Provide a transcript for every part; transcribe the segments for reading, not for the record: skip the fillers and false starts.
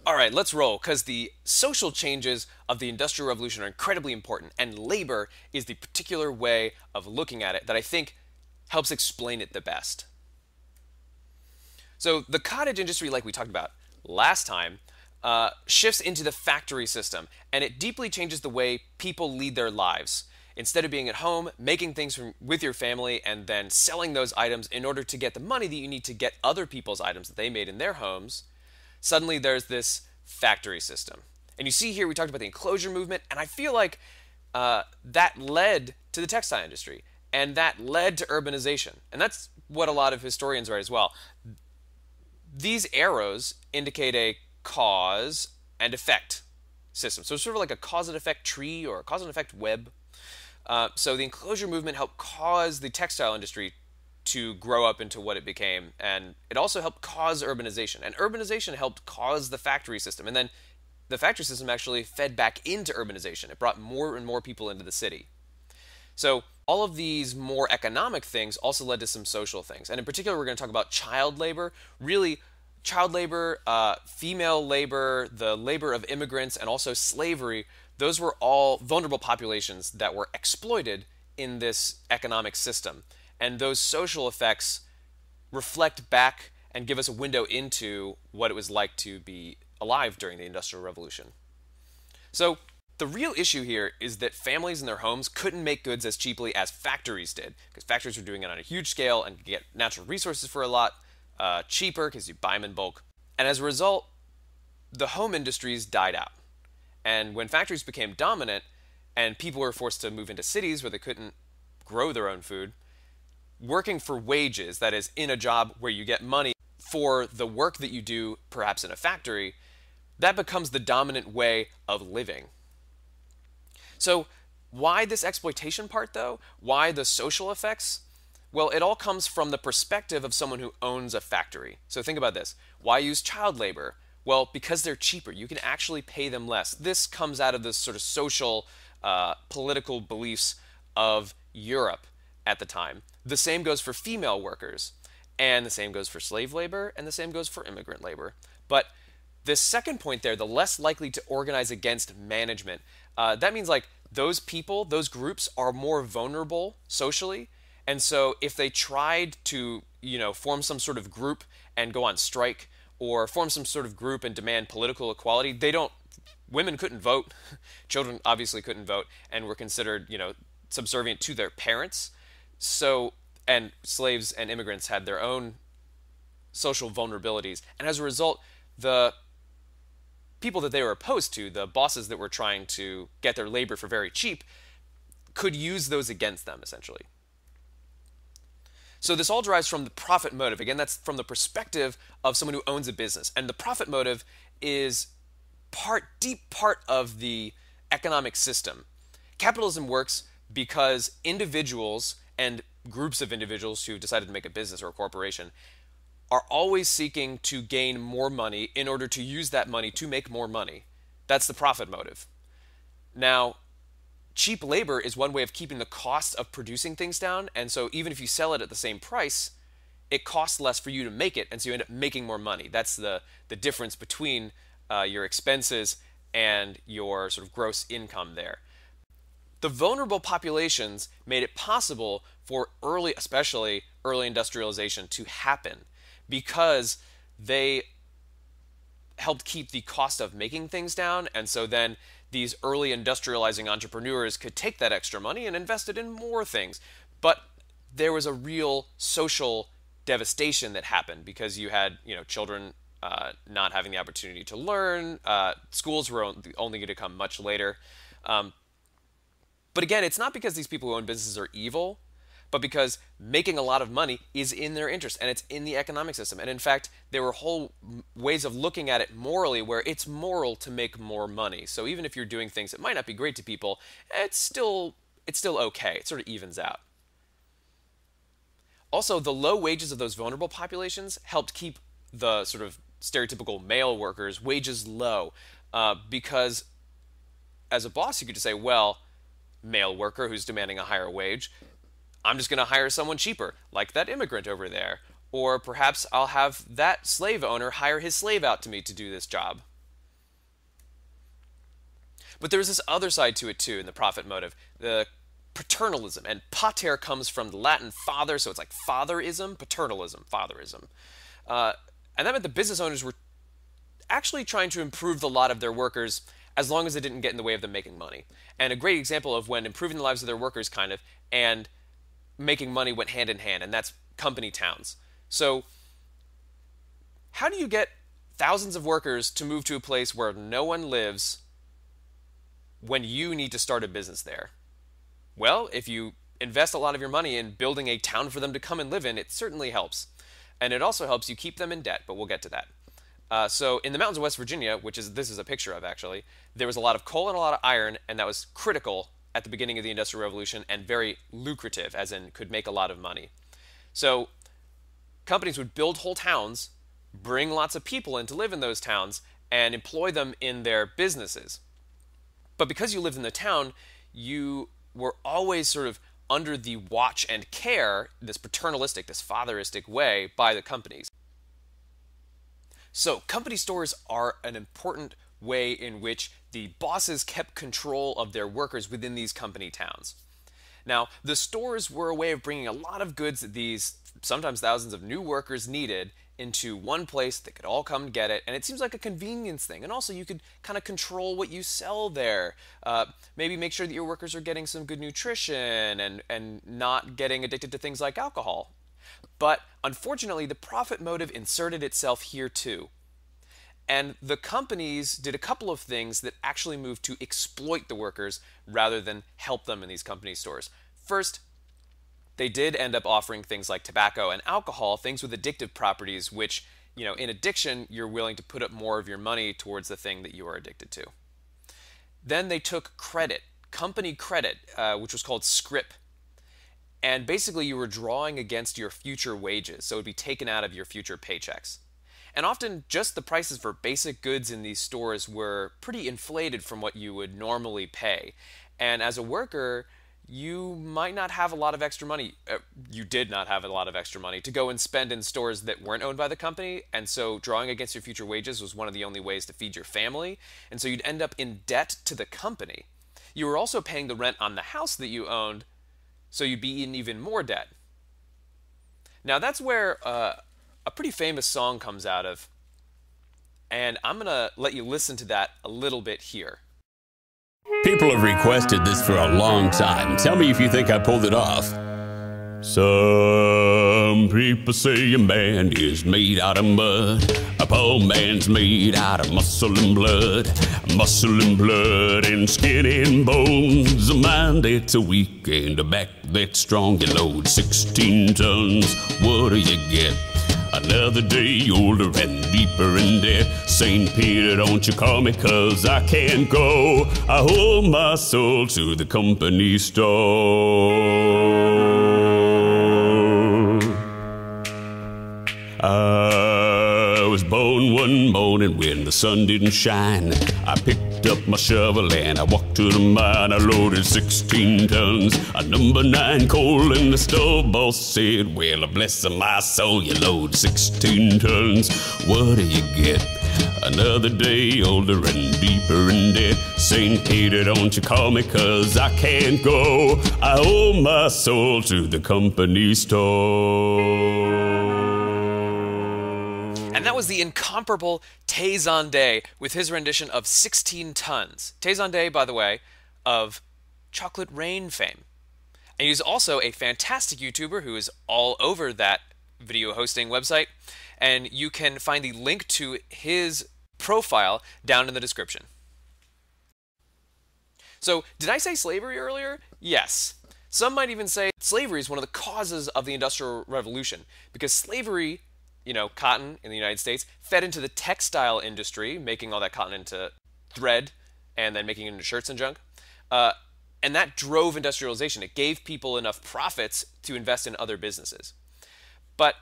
All right, let's roll, because the social changes of the Industrial Revolution are incredibly important, and labor is the particular way of looking at it that I think helps explain it the best. So, the cottage industry, like we talked about last time, shifts into the factory system, and it deeply changes the way people lead their lives. Instead of being at home, making things with your family, and then selling those items in order to get the money that you need to get other people's items that they made in their homes, suddenly there's this factory system. And you see here, we talked about the enclosure movement, and I feel like that led to the textile industry, and that led to urbanization. And that's what a lot of historians write as well. These arrows indicate a cause and effect system. So it's sort of like a cause and effect tree or a cause and effect web. So the enclosure movement helped cause the textile industry to grow up into what it became, and it also helped cause urbanization. And urbanization helped cause the factory system, and then the factory system actually fed back into urbanization. It brought more and more people into the city. So all of these more economic things also led to some social things. And in particular, we're going to talk about child labor. Really, child labor, female labor, the labor of immigrants, and also slavery. Those were all vulnerable populations that were exploited in this economic system. And those social effects reflect back and give us a window into what it was like to be alive during the Industrial Revolution. So the real issue here is that families in their homes couldn't make goods as cheaply as factories did, because factories were doing it on a huge scale and could get natural resources for a lot cheaper because you buy them in bulk. And as a result, the home industries died out. And when factories became dominant and people were forced to move into cities where they couldn't grow their own food, working for wages, that is, in a job where you get money for the work that you do, perhaps in a factory, that becomes the dominant way of living. So why this exploitation part, though? Why the social effects? Well, it all comes from the perspective of someone who owns a factory. So think about this. Why use child labor? Well, because they're cheaper. You can actually pay them less. This comes out of this sort of social, political beliefs of Europe at the time. The same goes for female workers, and the same goes for slave labor, and the same goes for immigrant labor. But this second point there, the less likely to organize against management, that means like those people, those groups are more vulnerable socially. And so if they tried to, form some sort of group and go on strike, or form some sort of group and demand political equality, women couldn't vote, children obviously couldn't vote, and were considered, subservient to their parents. So, and slaves and immigrants had their own social vulnerabilities. And as a result, the people that they were opposed to, the bosses that were trying to get their labor for very cheap, could use those against them, essentially. So this all derives from the profit motive. Again, that's from the perspective of someone who owns a business. And the profit motive is deep part of the economic system. Capitalism works because individuals and groups of individuals who decided to make a business or a corporation are always seeking to gain more money in order to use that money to make more money. That's the profit motive. Now, cheap labor is one way of keeping the cost of producing things down, and so even if you sell it at the same price, it costs less for you to make it, and so you end up making more money. That's the difference between your expenses and your sort of gross income there. The vulnerable populations made it possible for especially early industrialization to happen because they helped keep the cost of making things down, and so then these early industrializing entrepreneurs could take that extra money and invest it in more things. But there was a real social devastation that happened because you had, children not having the opportunity to learn. Schools were only going to come much later. But again, it's not because these people who own businesses are evil, but because making a lot of money is in their interest and it's in the economic system. And in fact, there were whole ways of looking at it morally where it's moral to make more money. So even if you're doing things that might not be great to people, it's still okay. It sort of evens out. Also, the low wages of those vulnerable populations helped keep the sort of stereotypical male workers' wages low because as a boss, you could just say, well, male worker who's demanding a higher wage, I'm just going to hire someone cheaper, like that immigrant over there. Or perhaps I'll have that slave owner hire his slave out to me to do this job. But there's this other side to it too in the profit motive, the paternalism. And pater comes from the Latin father, so it's like fatherism, paternalism, fatherism. And that meant the business owners were actually trying to improve the lot of their workers as long as it didn't get in the way of them making money. And a great example of when improving the lives of their workers and making money went hand in hand, and that's company towns. So how do you get thousands of workers to move to a place where no one lives when you need to start a business there? Well, if you invest a lot of your money in building a town for them to come and live in, it certainly helps. And it also helps you keep them in debt, but we'll get to that. So in the mountains of West Virginia, this is a picture of actually, there was a lot of coal and a lot of iron, and that was critical at the beginning of the Industrial Revolution and very lucrative, as in could make a lot of money. So companies would build whole towns, bring lots of people in to live in those towns, and employ them in their businesses. But because you lived in the town, you were always sort of under the watch and care, this paternalistic, this fatheristic way, by the companies. So company stores are an important way in which the bosses kept control of their workers within these company towns. Now, the stores were a way of bringing a lot of goods that these sometimes thousands of new workers needed into one place that could all come get it, and it seems like a convenience thing. And also you could kind of control what you sell there. Maybe make sure that your workers are getting some good nutrition and not getting addicted to things like alcohol. But unfortunately, the profit motive inserted itself here too. And the companies did a couple of things that actually moved to exploit the workers rather than help them in these company stores. First, they did end up offering things like tobacco and alcohol, things with addictive properties, which, in addiction, you're willing to put up more of your money towards the thing that you are addicted to. Then they took credit, company credit, which was called scrip. And basically you were drawing against your future wages, so it would be taken out of your future paychecks. And often just the prices for basic goods in these stores were pretty inflated from what you would normally pay. And as a worker, you might not have a lot of extra money. You did not have a lot of extra money to go and spend in stores that weren't owned by the company. And so drawing against your future wages was one of the only ways to feed your family. And so you'd end up in debt to the company. You were also paying the rent on the house that you owned, so you'd be in even more debt. Now that's where a pretty famous song comes out of, and I'm going to let you listen to that a little bit here. People have requested this for a long time. Tell me if you think I pulled it off. Some people say a man is made out of mud. A poor man's made out of muscle and blood. Muscle and blood and skin and bones. A mind that's weak and a back that's strong. You load 16 tons. What do you get? Another day older and deeper in debt. St. Peter, don't you call me, 'cause I can't go. I hold my soul to the company store. I was born one morning when the sun didn't shine. I picked up my shovel and I walked to the mine. I loaded 16 tons of number 9 coal, and the store boss said, well, bless my soul, you load 16 tons. What do you get? Another day older and deeper in debt. St. Peter, don't you call me, 'cause I can't go. I owe my soul to the company store. And that was the incomparable Tay with his rendition of 16 Tons. Tay, by the way, of Chocolate Rain fame. And he's also a fantastic YouTuber who is all over that video hosting website. And you can find the link to his profile down in the description. So, did I say slavery earlier? Yes. Some might even say slavery is one of the causes of the Industrial Revolution, because slavery, cotton in the United States, fed into the textile industry, making all that cotton into thread and then making it into shirts and junk. And that drove industrialization. It gave people enough profits to invest in other businesses. But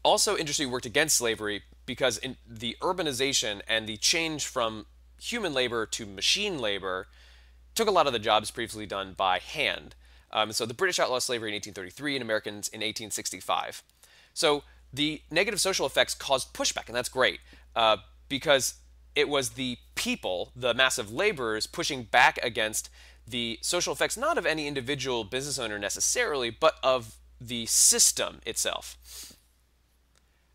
also industry worked against slavery because in the urbanization and the change from human labor to machine labor took a lot of the jobs previously done by hand. So the British outlawed slavery in 1833 and Americans in 1865. So the negative social effects caused pushback, and that's great, because it was the people, the massive laborers, pushing back against the social effects not of any individual business owner necessarily, but of the system itself.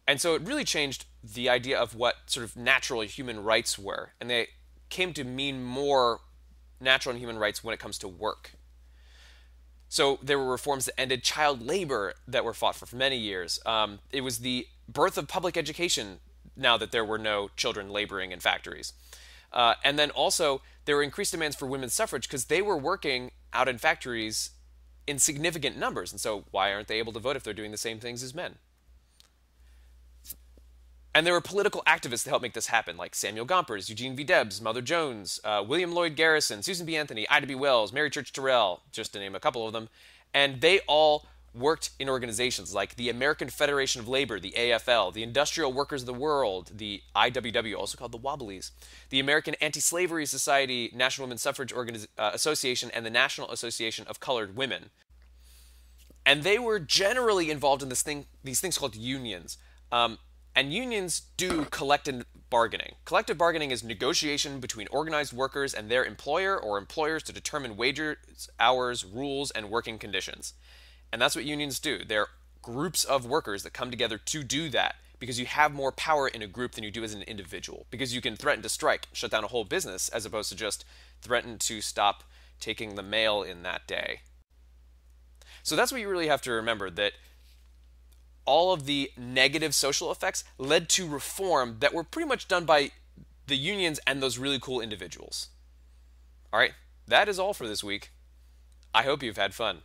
And so it really changed the idea of what sort of natural human rights were. And they came to mean more natural and human rights when it comes to work. So there were reforms that ended child labor that were fought for many years. It was the birth of public education now that there were no children laboring in factories. And then also there were increased demands for women's suffrage because they were working out in factories in significant numbers. And so why aren't they able to vote if they're doing the same things as men? And there were political activists to help make this happen, like Samuel Gompers, Eugene V. Debs, Mother Jones, William Lloyd Garrison, Susan B. Anthony, Ida B. Wells, Mary Church Terrell, just to name a couple of them. And they all worked in organizations like the American Federation of Labor, the AFL, the Industrial Workers of the World, the IWW, also called the Wobblies, the American Anti-Slavery Society, National Women's Suffrage Association, and the National Association of Colored Women. And they were generally involved in these things called unions. And unions do collective bargaining. Collective bargaining is negotiation between organized workers and their employer or employers to determine wages, hours, rules, and working conditions. And that's what unions do. They're groups of workers that come together to do that because you have more power in a group than you do as an individual. Because you can threaten to strike, shut down a whole business, as opposed to just threaten to stop taking the mail in that day. So that's what you really have to remember, that all of the negative social effects led to reform that were pretty much done by the unions and those really cool individuals. All right, that is all for this week. I hope you've had fun.